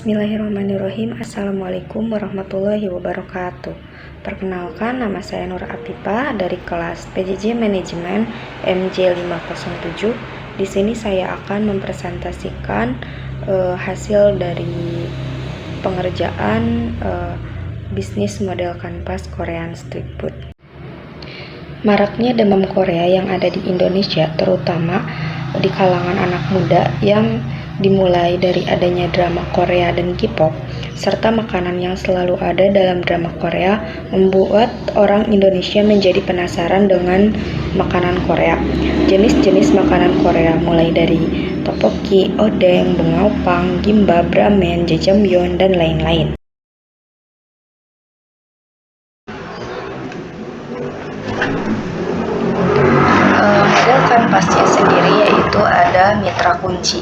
Bismillahirrahmanirrahim. Assalamualaikum warahmatullahi wabarakatuh. Perkenalkan, nama saya Nur Apipa dari kelas PJJ Manajemen MJ507. Di sini saya akan mempresentasikan hasil dari pengerjaan bisnis model kanvas Korean Street Food. Maraknya demam Korea yang ada di Indonesia, terutama di kalangan anak muda, yang dimulai dari adanya drama Korea dan K-pop, serta makanan yang selalu ada dalam drama Korea, membuat orang Indonesia menjadi penasaran dengan makanan Korea. Jenis-jenis makanan Korea mulai dari tteokbokki, odeng, bungaopang, gimbap, ramen, jjajangmyeon, dan lain-lain. Model kanvasnya sendiri yaitu ada mitra kunci.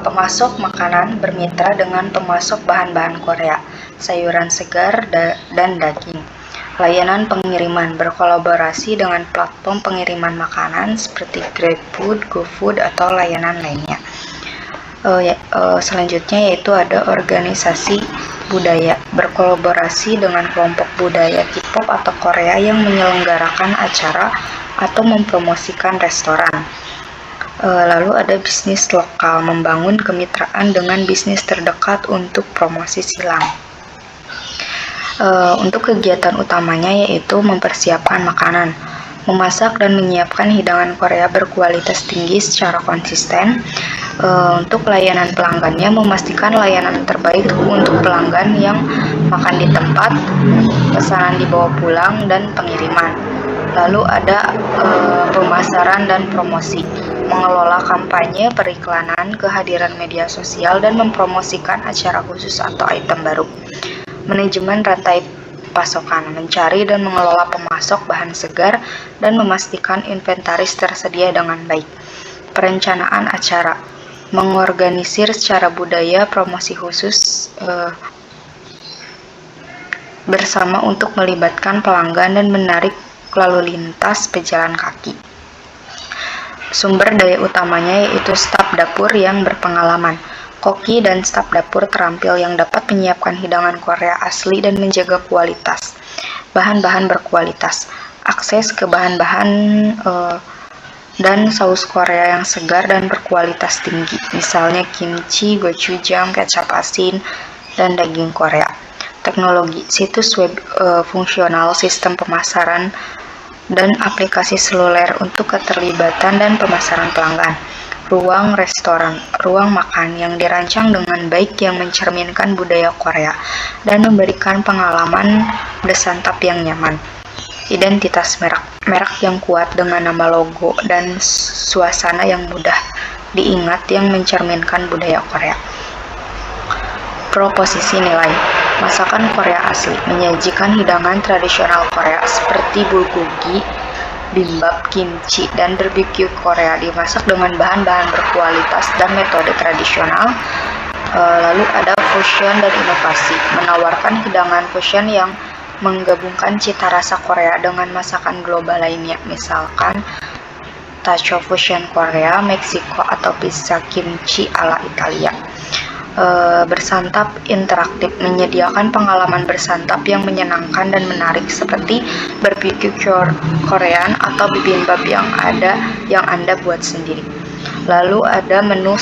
Pemasok makanan bermitra dengan pemasok bahan-bahan Korea, sayuran segar dan daging. Layanan pengiriman berkolaborasi dengan platform pengiriman makanan seperti GrabFood, GoFood, atau layanan lainnya. Selanjutnya yaitu ada organisasi budaya, berkolaborasi dengan kelompok budaya K-pop atau Korea yang menyelenggarakan acara atau mempromosikan restoran. Lalu ada bisnis lokal, membangun kemitraan dengan bisnis terdekat untuk promosi silang. Untuk kegiatan utamanya yaitu mempersiapkan makanan, memasak dan menyiapkan hidangan Korea berkualitas tinggi secara konsisten. Untuk layanan pelanggannya, memastikan layanan terbaik untuk pelanggan yang makan di tempat, pesanan dibawa pulang, dan pengiriman. Lalu ada pemasaran dan promosi, mengelola kampanye periklanan, kehadiran media sosial, dan mempromosikan acara khusus atau item baru. Manajemen rantai pasokan, mencari dan mengelola pemasok bahan segar dan memastikan inventaris tersedia dengan baik. Perencanaan acara, mengorganisir secara budaya promosi khusus bersama untuk melibatkan pelanggan dan menarik lalu lintas pejalan kaki. Sumber daya utamanya yaitu staf dapur yang berpengalaman. Koki dan staf dapur terampil yang dapat menyiapkan hidangan Korea asli dan menjaga kualitas. Bahan-bahan berkualitas. Akses ke bahan-bahan dan saus Korea yang segar dan berkualitas tinggi, misalnya kimchi, gochujang, kecap asin, dan daging Korea. Teknologi, situs web fungsional, sistem pemasaran, dan aplikasi seluler untuk keterlibatan dan pemasaran pelanggan. Ruang restoran, ruang makan yang dirancang dengan baik yang mencerminkan budaya Korea dan memberikan pengalaman bersantap yang nyaman. Identitas merek yang kuat dengan nama logo dan suasana yang mudah diingat yang mencerminkan budaya Korea. Proposisi nilai, masakan Korea asli, menyajikan hidangan tradisional Korea seperti bulgogi, bimbap, kimchi, dan barbecue Korea dimasak dengan bahan-bahan berkualitas dan metode tradisional. Lalu ada fusion dan inovasi, menawarkan hidangan fusion yang menggabungkan cita rasa Korea dengan masakan global lainnya, misalkan taco fusion Korea, Meksiko, atau pizza kimchi ala Italia. Bersantap interaktif, menyediakan pengalaman bersantap yang menyenangkan dan menarik seperti barbecue Korean atau bibimbap yang Anda buat sendiri. Lalu ada menu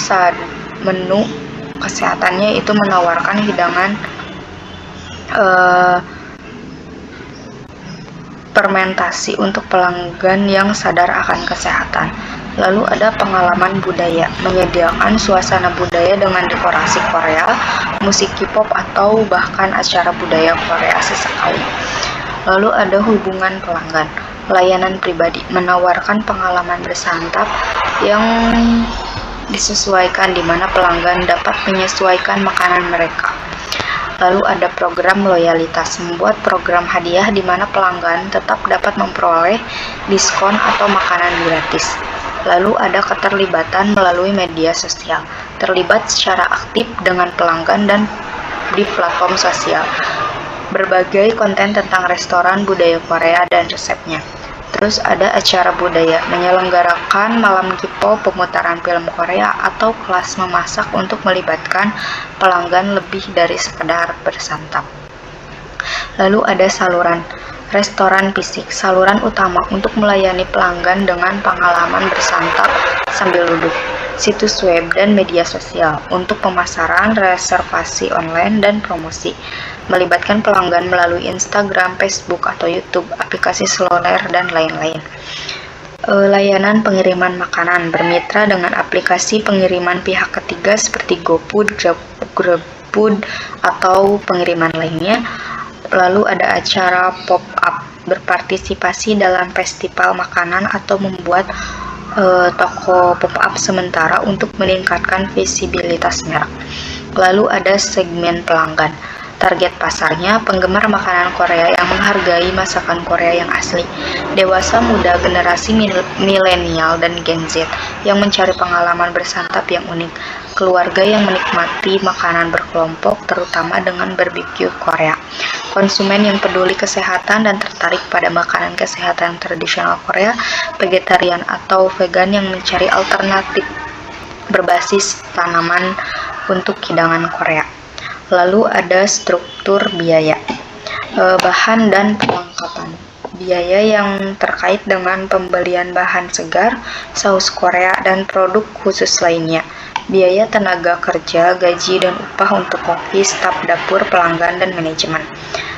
kesehatannya, itu menawarkan hidangan fermentasi untuk pelanggan yang sadar akan kesehatan. Lalu ada pengalaman budaya, menyediakan suasana budaya dengan dekorasi Korea, musik K-pop, atau bahkan acara budaya Korea sesekali. Lalu ada hubungan pelanggan, layanan pribadi, menawarkan pengalaman bersantap yang disesuaikan di mana pelanggan dapat menyesuaikan makanan mereka. Lalu ada program loyalitas, membuat program hadiah di mana pelanggan tetap dapat memperoleh diskon atau makanan gratis. Lalu ada keterlibatan melalui media sosial, terlibat secara aktif dengan pelanggan dan di platform sosial. Berbagai konten tentang restoran, budaya Korea, dan resepnya. Terus ada acara budaya, menyelenggarakan malam K-pop, pemutaran film Korea, atau kelas memasak untuk melibatkan pelanggan lebih dari sekedar bersantap. Lalu ada saluran, restoran fisik, saluran utama untuk melayani pelanggan dengan pengalaman bersantap sambil duduk, situs web dan media sosial untuk pemasaran, reservasi online, dan promosi, melibatkan pelanggan melalui Instagram, Facebook, atau YouTube, aplikasi seluler, dan lain-lain. Layanan pengiriman makanan, bermitra dengan aplikasi pengiriman pihak ketiga seperti GoFood, GrabFood, atau pengiriman lainnya. Lalu ada acara pop-up, berpartisipasi dalam festival makanan atau membuat toko pop-up sementara untuk meningkatkan visibilitas merek. Lalu ada segmen pelanggan. Target pasarnya penggemar makanan Korea yang menghargai masakan Korea yang asli, dewasa muda generasi milenial dan Gen Z yang mencari pengalaman bersantap yang unik, keluarga yang menikmati makanan berkelompok terutama dengan barbecue Korea, konsumen yang peduli kesehatan dan tertarik pada makanan kesehatan tradisional Korea, vegetarian atau vegan yang mencari alternatif berbasis tanaman untuk hidangan Korea. Lalu ada struktur biaya, bahan dan perlengkapan. Biaya yang terkait dengan pembelian bahan segar, saus Korea, dan produk khusus lainnya. Biaya tenaga kerja, gaji dan upah untuk koki, staf dapur, pelanggan, dan manajemen.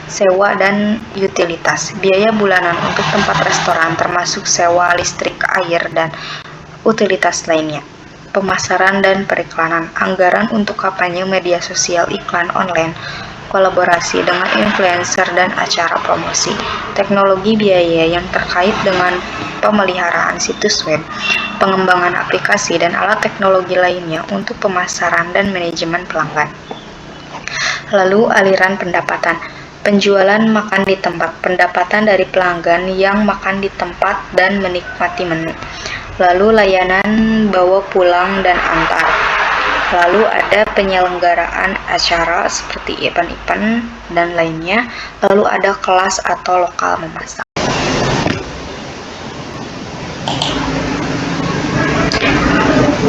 Sewa dan utilitas, biaya bulanan untuk tempat restoran termasuk sewa listrik, air, dan utilitas lainnya. Pemasaran dan periklanan, anggaran untuk kampanye media sosial, iklan online, kolaborasi dengan influencer dan acara promosi, teknologi biaya yang terkait dengan pemeliharaan situs web, pengembangan aplikasi dan alat teknologi lainnya untuk pemasaran dan manajemen pelanggan. Lalu aliran pendapatan, penjualan makan di tempat, pendapatan dari pelanggan yang makan di tempat dan menikmati menu. Lalu layanan bawa pulang dan antar. Lalu ada penyelenggaraan acara seperti event-event dan lainnya. Lalu ada kelas atau lokal memasak.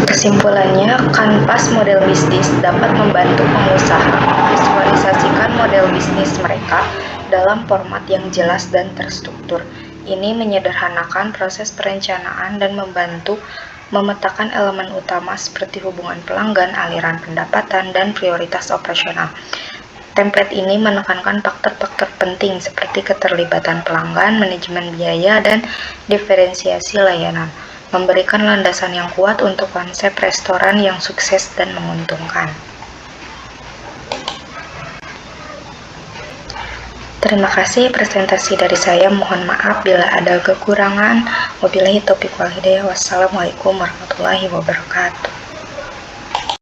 Kesimpulannya, kanvas model bisnis dapat membantu pengusaha memvisualisasikan model bisnis mereka dalam format yang jelas dan terstruktur. Ini menyederhanakan proses perencanaan dan membantu memetakan elemen utama seperti hubungan pelanggan, aliran pendapatan, dan prioritas operasional. Template ini menekankan faktor-faktor penting seperti keterlibatan pelanggan, manajemen biaya, dan diferensiasi layanan, memberikan landasan yang kuat untuk konsep restoran yang sukses dan menguntungkan. Terima kasih presentasi dari saya. Mohon maaf bila ada kekurangan. Wabillahi taufiq wal hidayah. Wassalamualaikum warahmatullahi wabarakatuh.